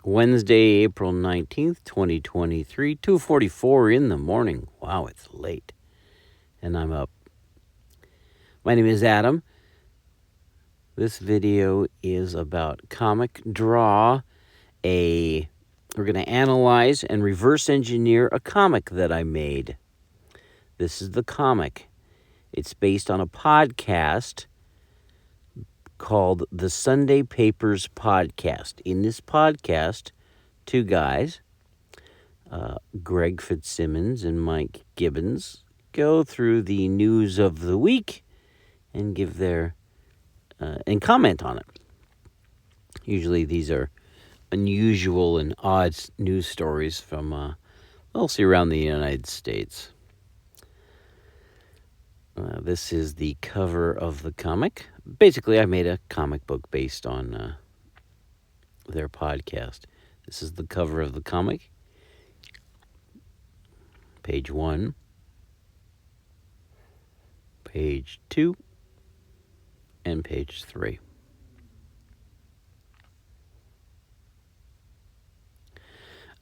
Wednesday, April 19th, 2023, 2:44 in the morning. Wow, it's late. And I'm up. My name is Adam. This video is about Comic Draw. We're going to analyze and reverse engineer a comic that I made. This is the comic. It's based on a podcast called the Sunday Papers Podcast. In this podcast, two guys, Greg Fitzsimmons and Mike Gibbons, go through the news of the week and give their and comment on it. Usually these are unusual and odd news stories from mostly around the United States. This is the cover of the comic. Basically, I made a comic book based on their podcast. This is the cover of the comic. Page 1, page 2, and page 3.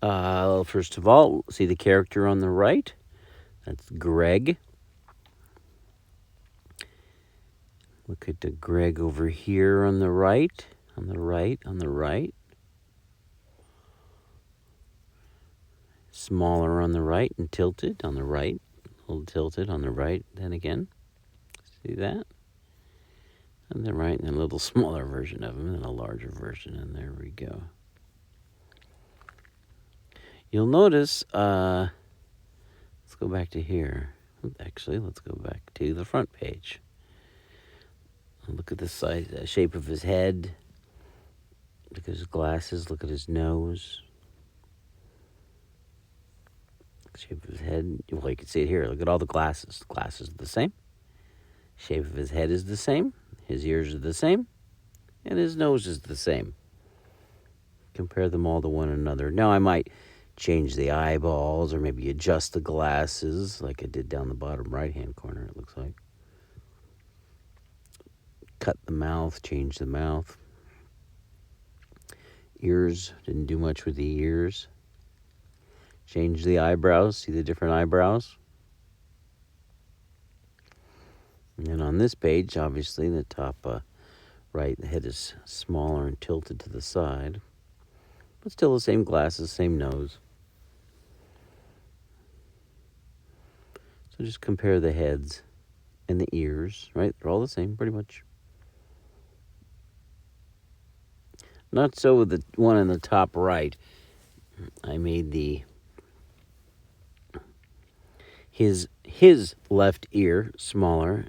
First of all, see the character on the right? That's Greg. Look at the Greg over here on the right, on the right. Smaller on the right and tilted on the right. A little tilted on the right, then again. See that? On the right, and then a little smaller version of him, and a larger version, and there we go. You'll notice, let's go back to here. Actually, let's go back to the front page. Look at the size, shape of his head. Look at his glasses. Look at his nose. Shape of his head. Well, you can see it here. Look at all the glasses. The glasses are the same. Shape of his head is the same. His ears are the same. And his nose is the same. Compare them all to one another. Now, I might change the eyeballs or maybe adjust the glasses like I did down the bottom right-hand corner, it looks like. Cut the mouth, change the mouth. Ears, didn't do much with the ears. Change the eyebrows, see the different eyebrows. And then on this page, obviously, the top right, the head is smaller and tilted to the side. But still the same glasses, same nose. So just compare the heads and the ears, right? They're all the same, pretty much. Not so with the one in the top right. I made his left ear smaller,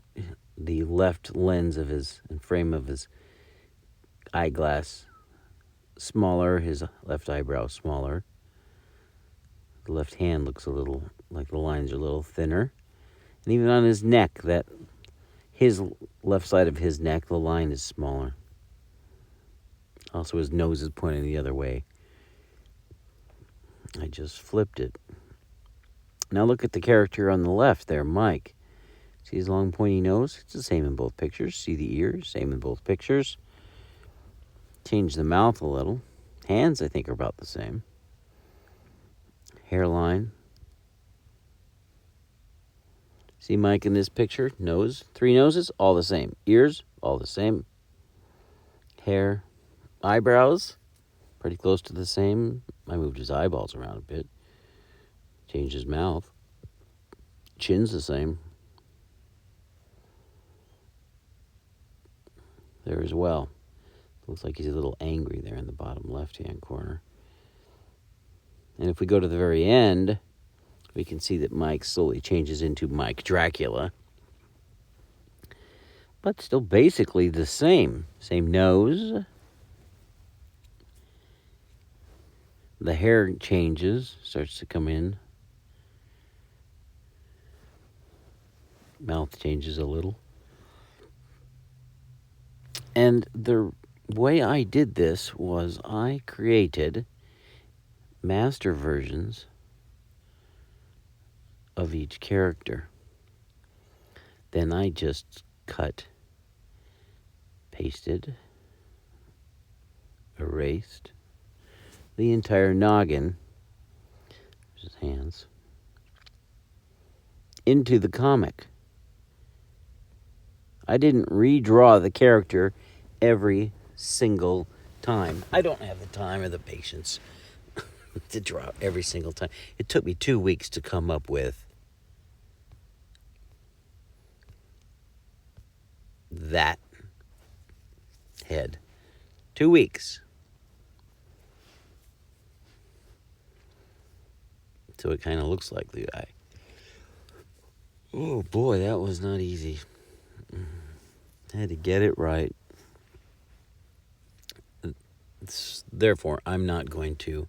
the left lens of his and frame of his eyeglass smaller, his left eyebrow smaller. The left hand looks a little like the lines are a little thinner. And even on his neck, that his left side of his neck, the line is smaller. Also, his nose is pointing the other way. I just flipped it. Now look at the character on the left there, Mike. See his long pointy nose? It's the same in both pictures. See the ears? Same in both pictures. Change the mouth a little. Hands, I think, are about the same. Hairline. See Mike in this picture? Nose. 3 noses, all the same. Ears, all the same. Hair. Eyebrows, pretty close to the same. I moved his eyeballs around a bit. Changed his mouth. Chin's the same. There as well. Looks like he's a little angry there in the bottom left-hand corner. And if we go to the very end, we can see that Mike slowly changes into Mike Dracula. But still basically the same. Same nose. The hair changes, starts to come in. Mouth changes a little. And the way I did this was I created master versions of each character. Then I just cut, pasted, erased the entire noggin, his hands, into the comic. I didn't redraw the character every single time. I don't have the time or the patience to draw every single time. It took me 2 weeks to come up with that head. 2 weeks. So it kind of looks like the guy. Oh boy, that was not easy. I had to get it right. Therefore, I'm not going to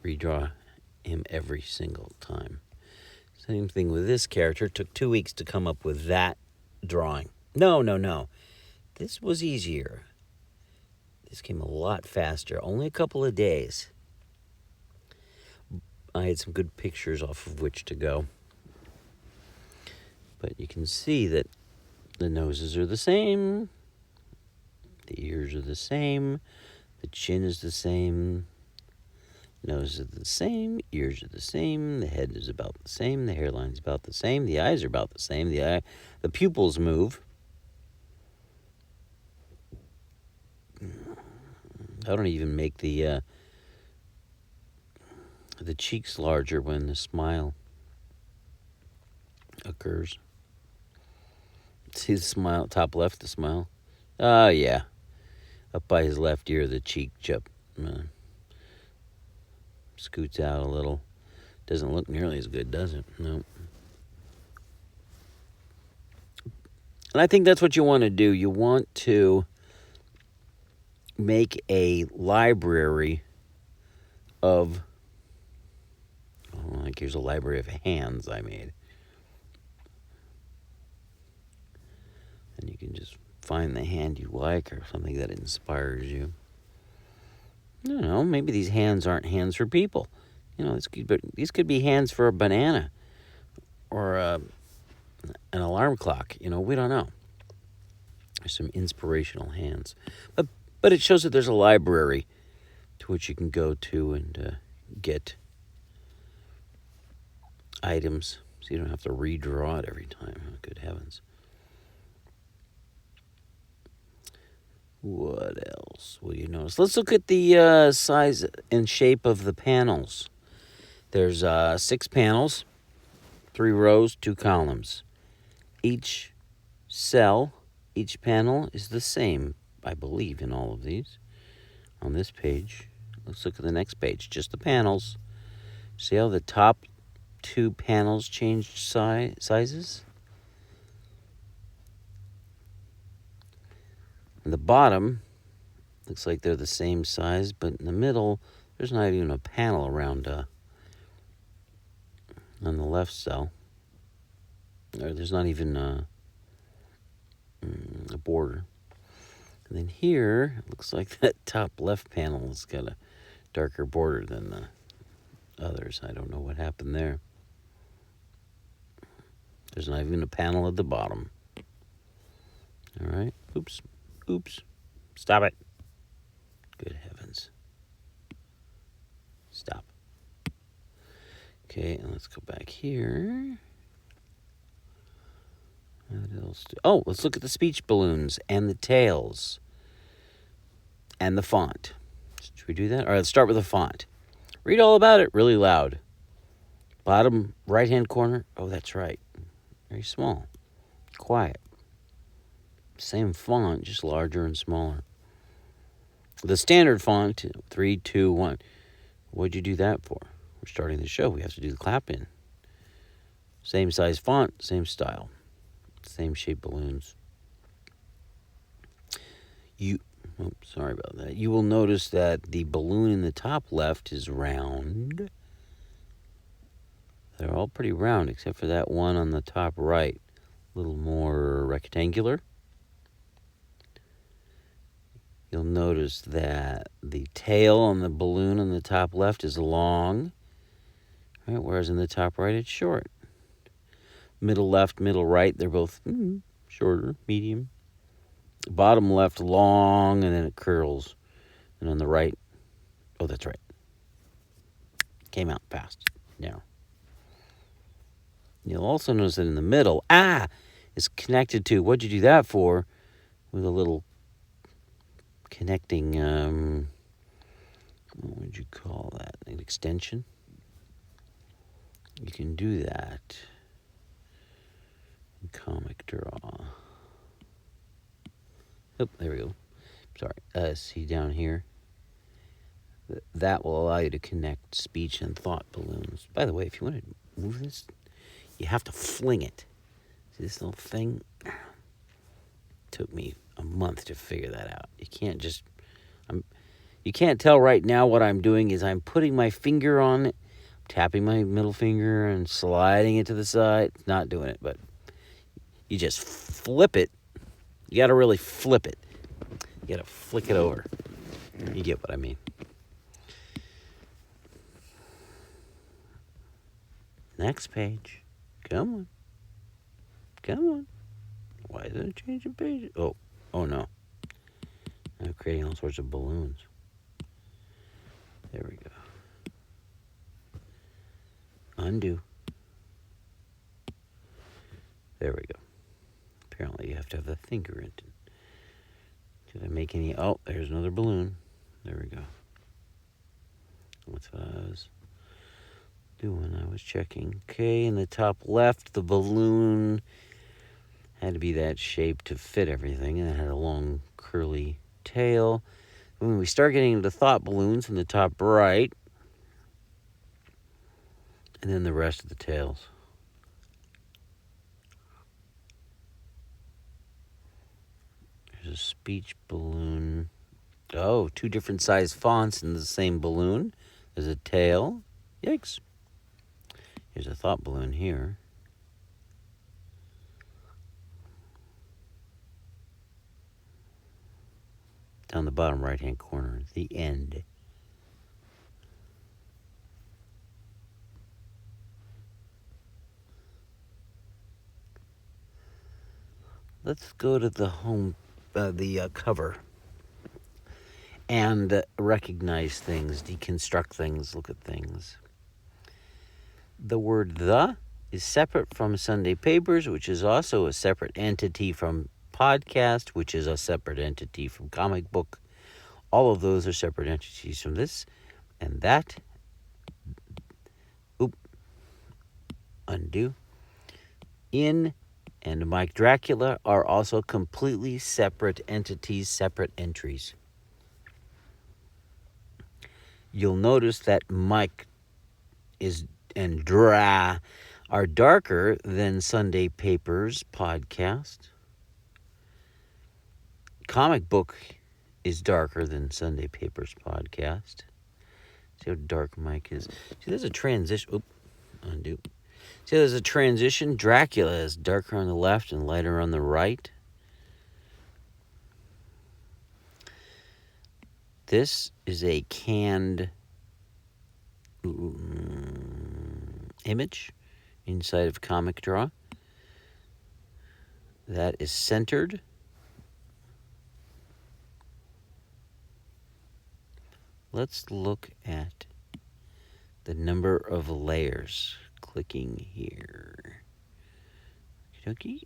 redraw him every single time. Same thing with this character. It took 2 weeks to come up with that drawing. No. This was easier. This came a lot faster. Only a couple of days. I had some good pictures off of which to go. But you can see that the noses are the same. The ears are the same. The chin is the same. Nose is the same. Ears are the same. The head is about the same. The hairline is about the same. The eyes are about the same. The pupils move. I don't even make the cheeks larger when the smile occurs. See the smile, top left, the smile? Oh, yeah. Up by his left ear, the cheek scoots out a little. Doesn't look nearly as good, does it? No. And I think that's what you want to do. You want to make a library of, like here's a library of hands I made. And you can just find the hand you like or something that inspires you. I don't know, maybe these hands aren't hands for people. These could be hands for a banana or an alarm clock. We don't know. There's some inspirational hands. But it shows that there's a library to which you can go to and get items, so you don't have to redraw it every time. Oh, good heavens. What else will you notice? Let's look at the size and shape of the panels. There's 6 panels, 3 rows, 2 columns. Each cell, each panel is the same, I believe, in all of these. On this page, let's look at the next page, just the panels. See how the top 2 panels changed sizes? And the bottom looks like they're the same size, but in the middle, there's not even a panel around on the left cell. Or there's not even a border. And then here, it looks like that top left panel has got a darker border than the others. I don't know what happened there. There's not even a panel at the bottom. All right. Oops. Stop it. Good heavens. Stop. Okay, and let's go back here. What else? Let's look at the speech balloons and the tails and the font. Should we do that? All right, let's start with the font. Read all about it really loud. Bottom right-hand corner. Oh, that's right. Very small. Quiet. Same font, just larger and smaller. The standard font, 3, 2, 1. What'd you do that for? We're starting the show. We have to do the clap in. Same size font, same style. Same shape balloons. Sorry about that. You will notice that the balloon in the top left is round. They're all pretty round, except for that one on the top right. A little more rectangular. You'll notice that the tail on the balloon on the top left is long, right? Whereas in the top right, it's short. Middle left, middle right, they're both shorter, medium. Bottom left, long, and then it curls. And on the right, that's right. Came out past. Now, you'll also notice that in the middle, is connected to, what'd you do that for? With a little connecting, what would you call that? An extension? You can do that in Comic Draw. Oh, there we go. Sorry. See down here? That will allow you to connect speech and thought balloons. By the way, if you want to move this, you have to fling it. See this little thing? Took me a month to figure that out. You can't just... You can't tell right now what I'm doing is I'm putting my finger on it, tapping my middle finger and sliding it to the side. Not doing it, but you just flip it. You got to really flip it. You got to flick it over. You get what I mean. Next page. Come on. Come on. Why is it changing pages? Oh no. I'm creating all sorts of balloons. There we go. Undo. There we go. Apparently you have to have the finger in it. Did I make any? Oh, there's another balloon. There we go. That's what I was doing. I was checking. Okay, in the top left, the balloon had to be that shape to fit everything, and it had a long curly tail. When we start getting into thought balloons in the top right, and then the rest of the tails. There's a speech balloon. Oh, two different size fonts in the same balloon. There's a tail. Yikes. Here's a thought balloon here. Down the bottom right-hand corner, the end. Let's go to the cover and recognize things, deconstruct things, look at things. The word "the" is separate from Sunday Papers, which is also a separate entity from podcast, which is a separate entity from comic book. All of those are separate entities from this and that. Undo. In and Mike Dracula are also completely separate entities, separate entries. You'll notice that Mike and Dra are darker than Sunday Papers podcast. Comic book is darker than Sunday Papers podcast. See how dark Mike is. See, there's a transition. Undo. See, there's a transition. Dracula is darker on the left and lighter on the right. This is a canned image inside of Comic Draw. That is centered. Let's look at the number of layers. Clicking here. Okey-dokey.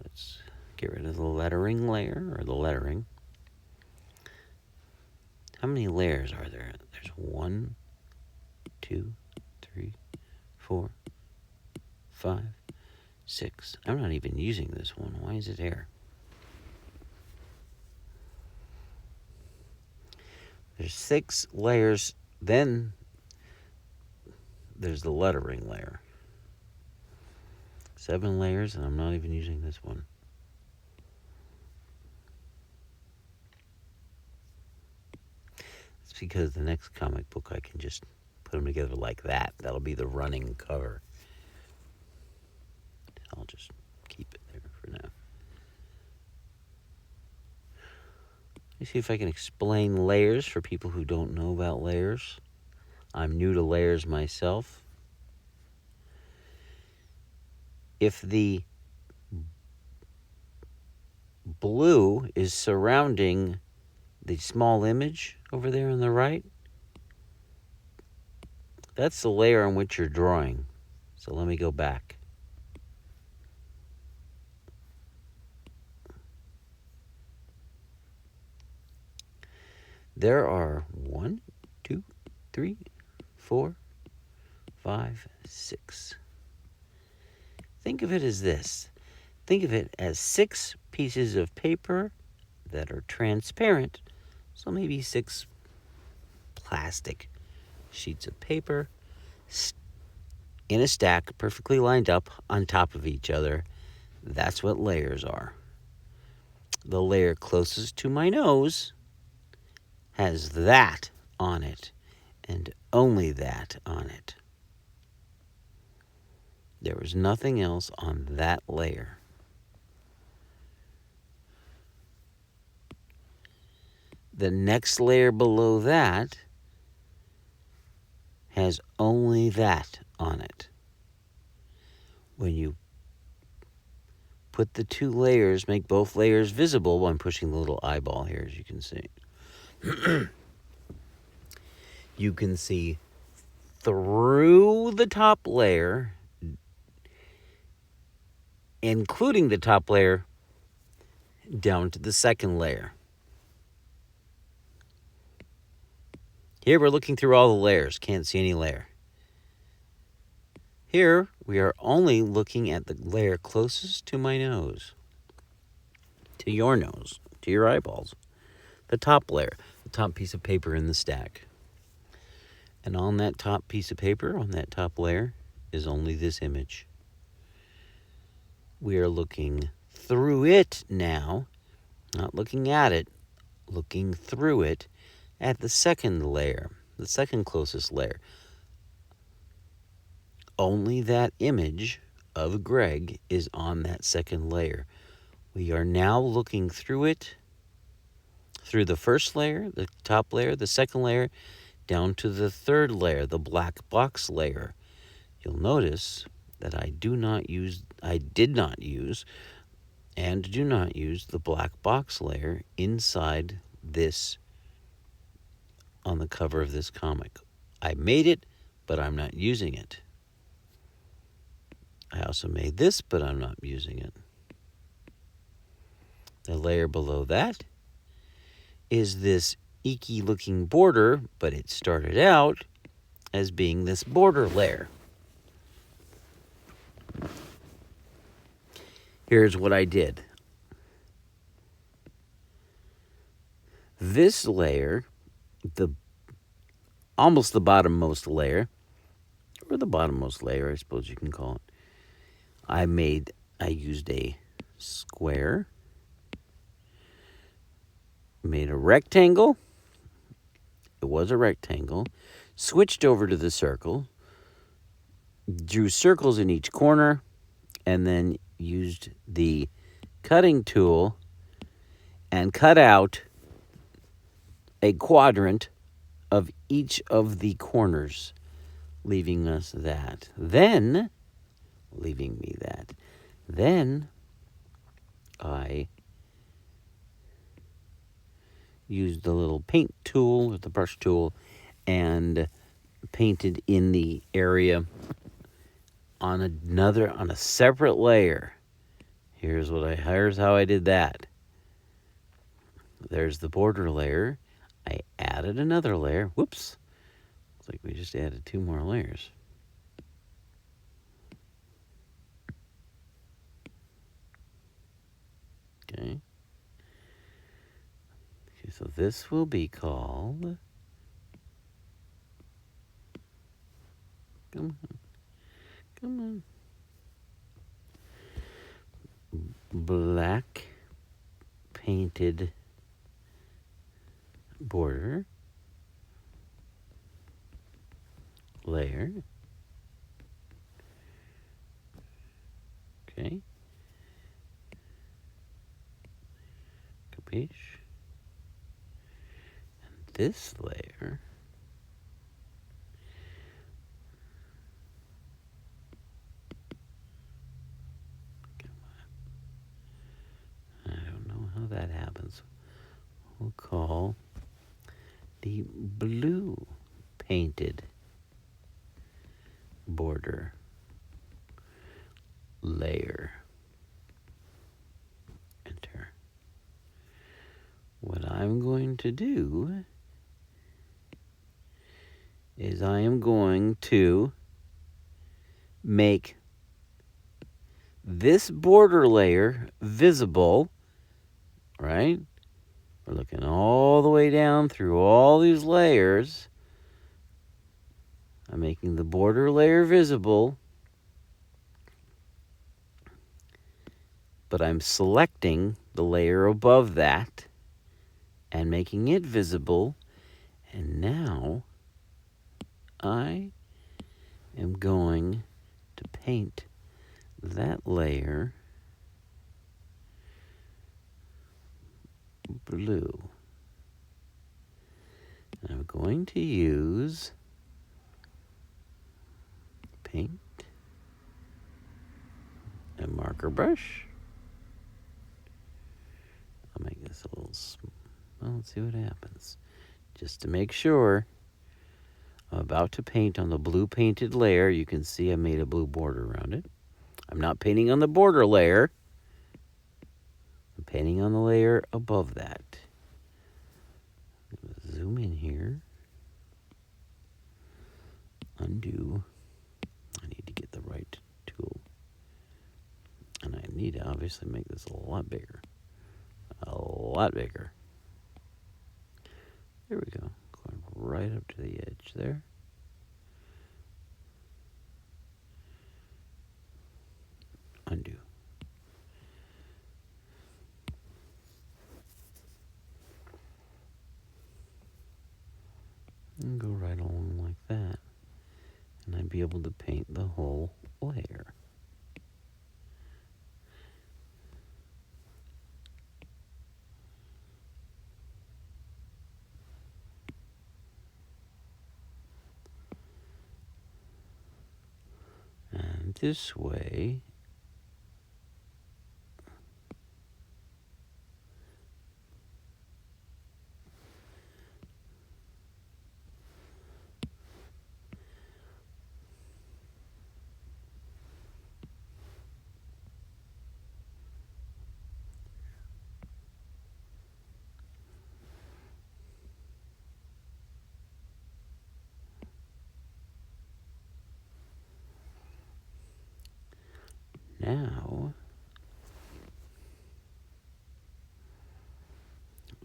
Let's get rid of the lettering layer, or the lettering. How many layers are there? There's 1, 2, 3, 4, 5, 6. I'm not even using this one. Why is it here? There's 6 layers. Then there's the lettering layer. 7 layers, and I'm not even using this one. It's because the next comic book I can just put them together like that. That'll be the running cover. I'll just keep it there for now. Let me see if I can explain layers for people who don't know about layers. I'm new to layers myself. If the blue is surrounding the small image over there on the right, That's the layer on which you're drawing. So let me go back. There are 1, 2, 3, 4, 5, 6. Think of it as this. Think of it as 6 pieces of paper that are transparent. So maybe 6 plastic sheets of paper in a stack, perfectly lined up on top of each other. That's what layers are. The layer closest to my nose has that on it, and only that on it. There was nothing else on that layer. The next layer below that has only that on it. When you put the 2 layers, make both layers visible, I'm pushing the little eyeball here, as you can see. You can see through the top layer, including the top layer, down to the second layer. Here we're looking through all the layers, can't see any layer. Here we are only looking at the layer closest to my nose, to your nose, to your eyeballs. The top layer, the top piece of paper in the stack. And on that top piece of paper, on that top layer, is only this image. We are looking through it now, not looking at it, looking through it at the second layer, the second closest layer. Only that image of Greg is on that second layer. We are now looking through it, through the first layer, the top layer, the second layer, down to the third layer, the black box layer. You'll notice that I did not use, and do not use the black box layer inside this, on the cover of this comic. I made it, but I'm not using it. I also made this, but I'm not using it. The layer below that is this icky looking border, but it started out as being this border layer. Here's what I did. This layer, almost the bottommost layer, or the bottommost layer, I suppose you can call it, I used a square, made a rectangle. It was a rectangle. Switched over to the circle, drew circles in each corner, and then used the cutting tool and cut out a quadrant of each of the corners, leaving us that. Then I used the little paint tool, or the brush tool, and painted in the area on a separate layer. Here's how I did that. There's the border layer. I added another layer. Whoops. Looks like we just added 2 more layers. Okay. So this will be called, come on, black painted border layer. Okay. Capiche? And this layer that happens, we'll call the blue painted border layer. Enter. What I'm going to do is I am going to make this border layer visible, right? We're looking all the way down through all these layers. I'm making the border layer visible, but I'm selecting the layer above that and making it visible. And now I am going to paint that layer blue. And I'm going to use paint and marker brush. I'll make this a little well, let's see what happens. Just to make sure, I'm about to paint on the blue painted layer. You can see I made a blue border around it. I'm not painting on the border layer. I'm painting on the layer above that. Zoom in here. Undo. I need to get the right tool. And I need to obviously make this a lot bigger. A lot bigger. There we go. Going right up to the edge there. Undo. And go right along like that. And I'd be able to paint the whole layer. And this way, now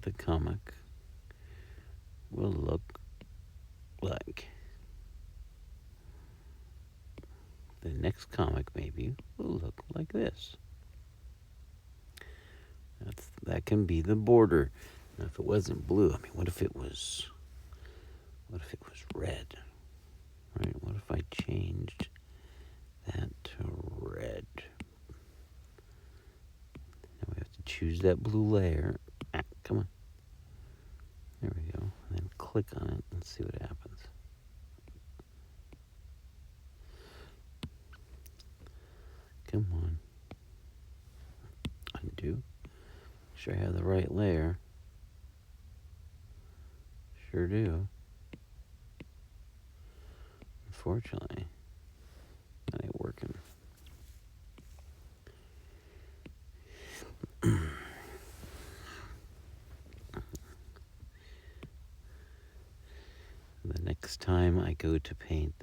the comic will look like the next comic maybe will look like this. That can be the border. Now if it wasn't blue, I mean what if it was red? Right? What if I changed that to red? Now we have to choose that blue layer. Come on. There we go. And then click on it and see what happens. Come on. Undo. Make sure I have the right layer. Sure do. Unfortunately, that ain't working. The next time I go to paint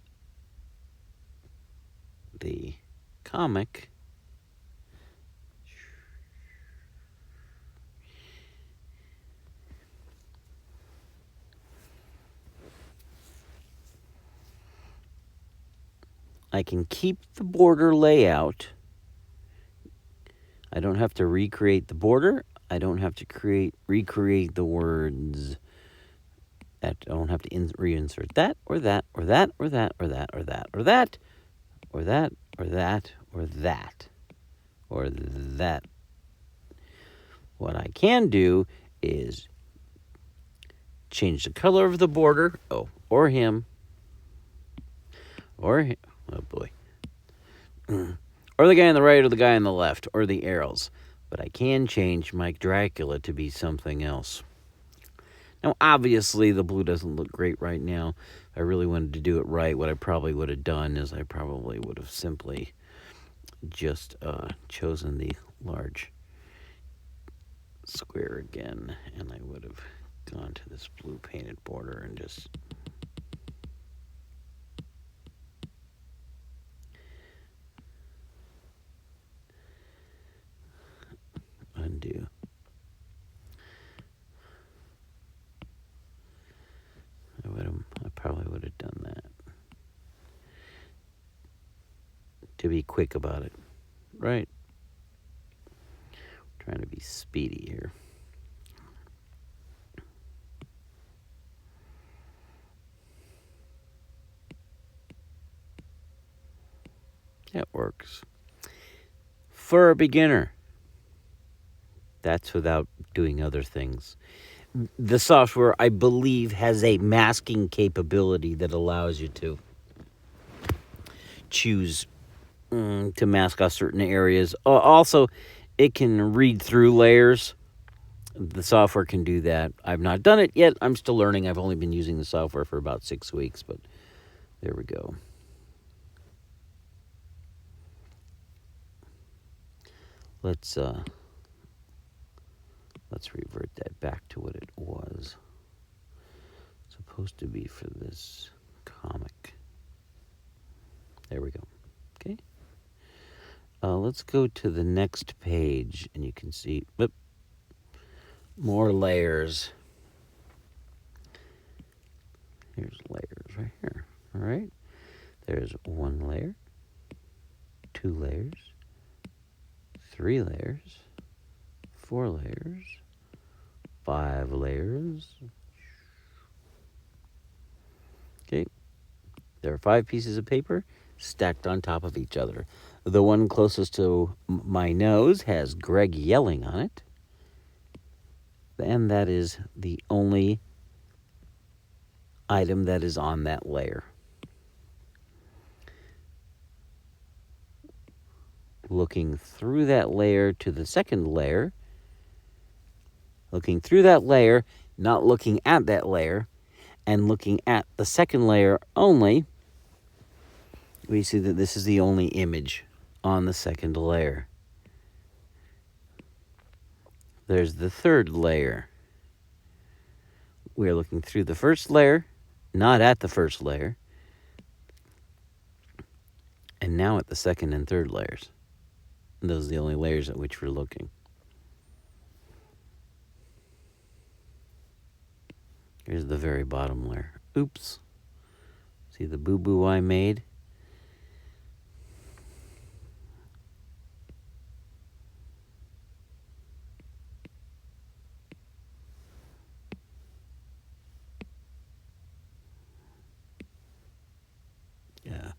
the comic, I can keep the border layout. I don't have to recreate the border. I don't have to recreate the words. I don't have to reinsert that or that or that or that or that or that or that or that or that or that or that. What I can do is change the color of the border. Oh, or him. Or him. Oh boy. Or the guy on the right or the guy on the left or the arrows. But I can change Mike Dracula to be something else. Now, obviously, the blue doesn't look great right now. If I really wanted to do it right, what I probably would have done is I probably would have simply just chosen the large square again, and I would have gone to this blue painted border and just undo. I probably would have done that to be quick about it, right? Trying to be speedy here. That works. For a beginner. That's without doing other things. The software, I believe, has a masking capability that allows you to choose to mask off certain areas. Also, it can read through layers. The software can do that. I've not done it yet. I'm still learning. I've only been using the software for about 6 weeks, but there we go. Let's revert that back to what it was supposed to be for this comic. There we go. Okay. Let's go to the next page, and you can see more layers. Here's layers right here. All right. There's 1 layer, 2 layers, 3 layers, 4 layers, 5 layers. Okay. There are 5 pieces of paper stacked on top of each other. The one closest to my nose has Greg yelling on it. And that is the only item that is on that layer. Looking through that layer to the second layer, looking through that layer, not looking at that layer, and looking at the second layer only, we see that this is the only image on the second layer. There's the third layer. We're looking through the first layer, not at the first layer, and now at the second and third layers. And those are the only layers at which we're looking. Here's the very bottom layer. Oops. See the boo-boo I made? Yeah.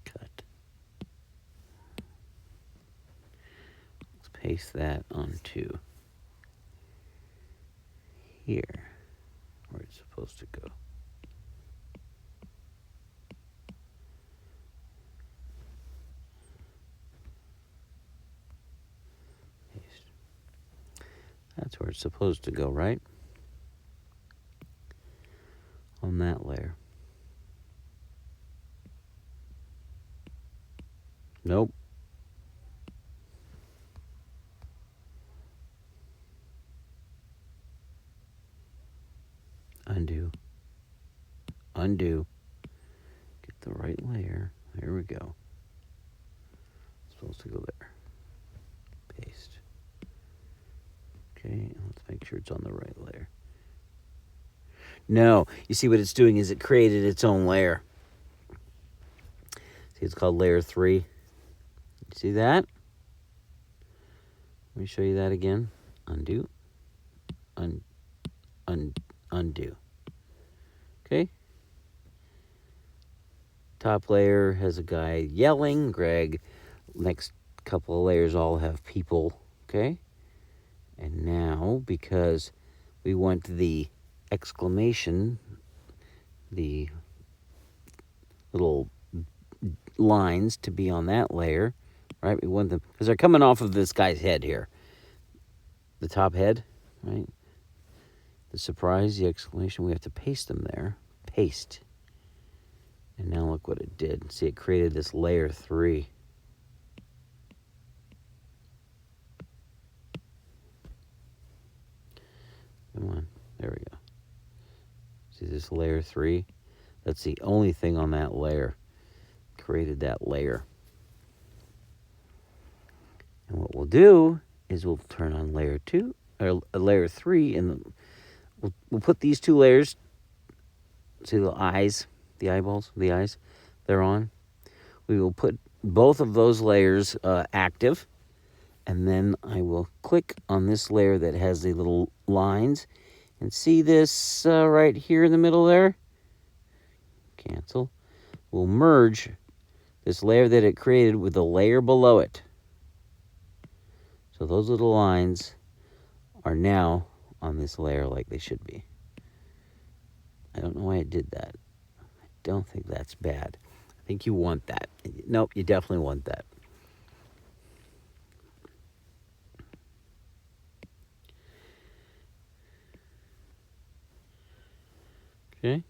Cut. Let's paste that onto here, where it's supposed to go. Paste. That's where it's supposed to go, right? On that layer. Nope. Undo. Undo. Get the right layer. There we go. It's supposed to go there. Paste. Okay, let's make sure it's on the right layer. No, you see what it's doing is it created its own layer. See, it's called layer 3. You see that? Let me show you that again. Undo. Undo. Okay. Top layer has a guy yelling. Greg. Next couple of layers all have people. Okay. And now, because we want the exclamation, the little lines to be on that layer, right? We want them, because they're coming off of this guy's head here. The top head, right? The surprise, the exclamation, we have to paste them there. Paste. And now look what it did. See, it created this layer 3. Come on, there we go. See this layer 3? That's the only thing on that layer. Created that layer. And what we'll do is we'll turn on layer 2, or layer 3, and we'll put these 2 layers. See the eyes, the eyeballs, the eyes, they're on. We will put both of those layers active, and then I will click on this layer that has the little lines, and see this right here in the middle there? Cancel. We'll merge this layer that it created with the layer below it. So those little lines are now on this layer like they should be. I don't know why it did that. I don't think that's bad. I think you want that. Nope, you definitely want that. Okay.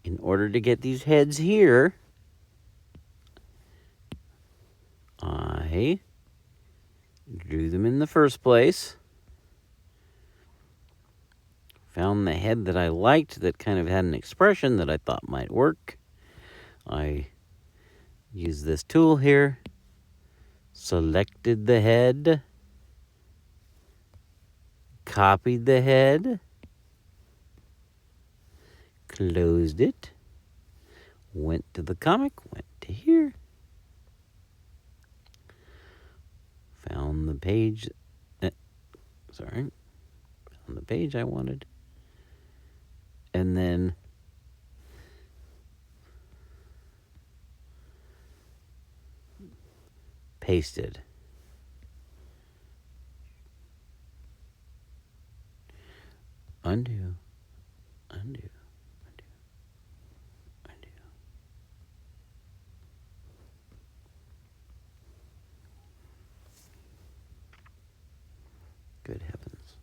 In order to get these heads here, I drew them in the first place. Found the head that I liked that kind of had an expression that I thought might work. I used this tool here, selected the head, copied the head, closed it, went to the comic, went to here, found the page, found the page I wanted, and then pasted. Undo, undo, undo, undo. Good heavens.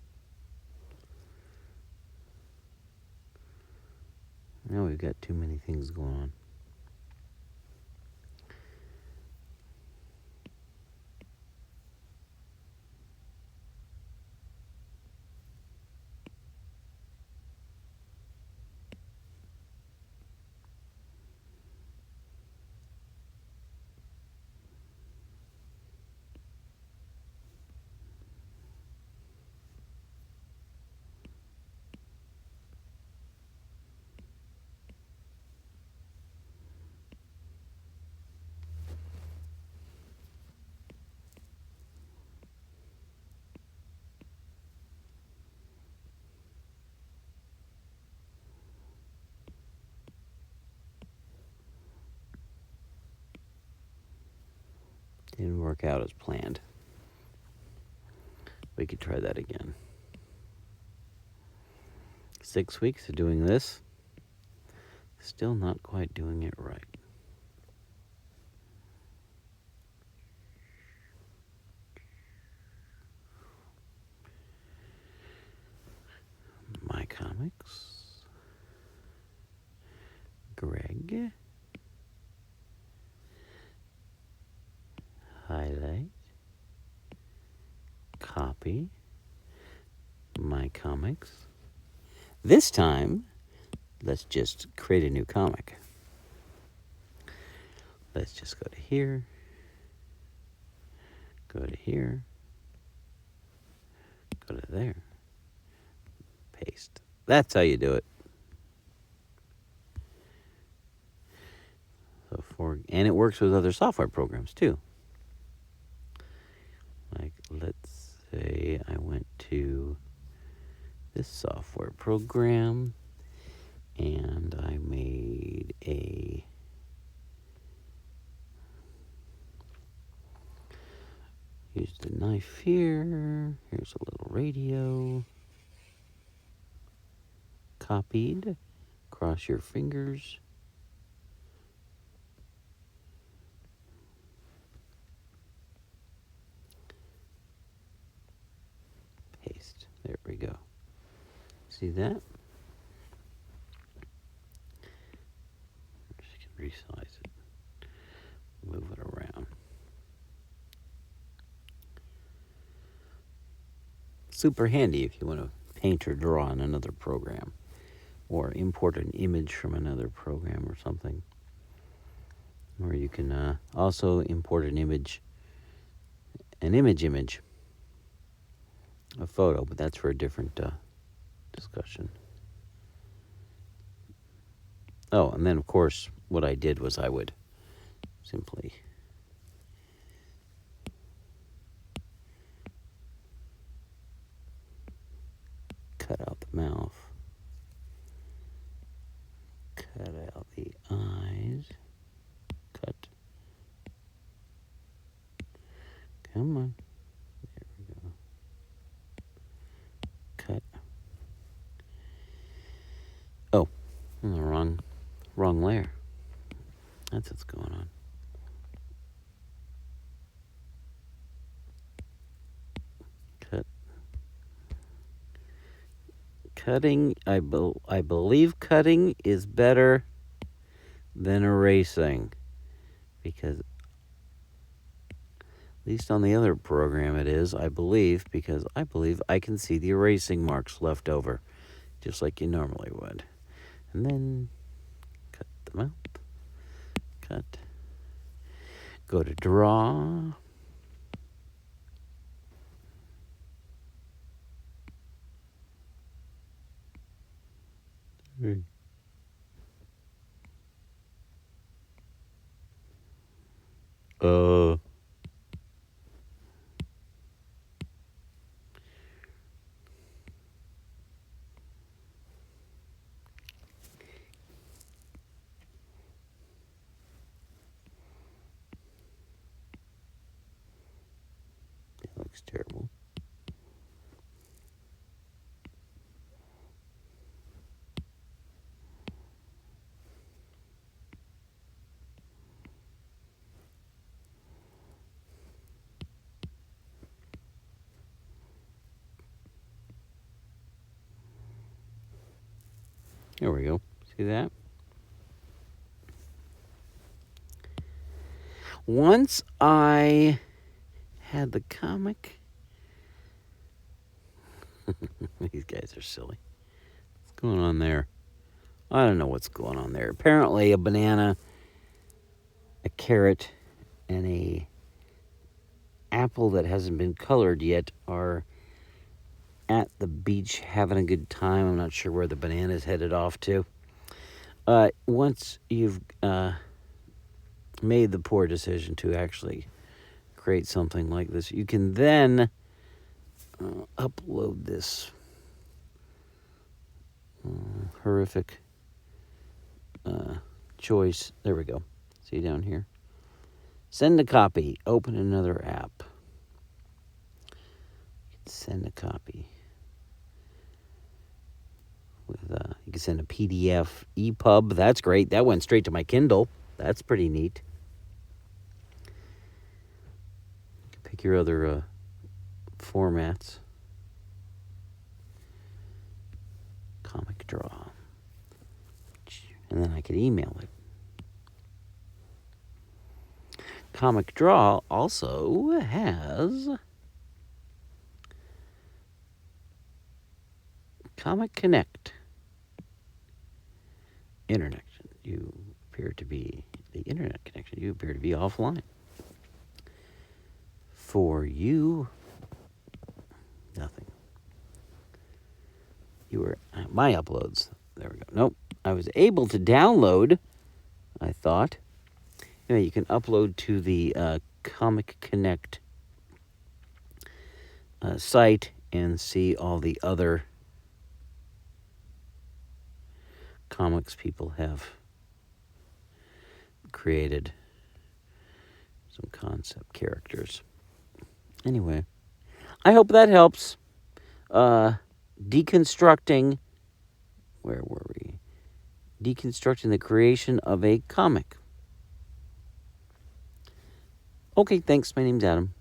Now we've got too many things going on. Didn't work out as planned. We could try that again. 6 weeks of doing this, still not quite doing it right. My Comics, Greg, highlight, copy, My Comics. This time, let's just create a new comic. Let's just go to here, go to here, go to there, paste. That's how you do it. And it works with other software programs too. Like, let's say I went to this software program and I made used the knife here. Here's a little radio. Copied. Cross your fingers. Paste. There we go. See that? Just can resize it. Move it around. Super handy if you want to paint or draw in another program, or import an image from another program or something. Or you can also import an image, a photo, but that's for a different discussion. Oh, and then of course what I did was I would simply cut out the mouth, cut out the eyes, cut. Come on. There we go. Cut. Oh, the wrong layer. That's what's going on. Cut. Cutting, I believe cutting is better than erasing, because at least on the other program it is, I believe, because I believe I can see the erasing marks left over, just like you normally would. And then cut them out. Cut. Go to draw. That looks terrible. There we go. See that? Once I had the comic... These guys are silly. What's going on there? I don't know what's going on there. Apparently a banana, a carrot, and a apple that hasn't been colored yet are at the beach having a good time. I'm not sure where the banana's headed off to. Once you've made the poor decision to actually create something like this, you can then upload this horrific choice. There we go. See down here? Send a copy. Open another app. Send a copy. With you can send a PDF, EPUB. That's great. That went straight to my Kindle. That's pretty neat. You can pick your other formats. Comic Draw. And then I could email it. Comic Draw also has Comic Connect. Internet. You appear to be the internet connection. You appear to be offline. For you, nothing. You were my uploads. There we go. Nope. I was able to download, I thought. Anyway, you can upload to the Comic Connect site and see all the other comics people have created, some concept characters. Anyway, I hope that helps. Deconstructing, where were we? deconstructing the creation of a comic. Okay, thanks. My name's Adam.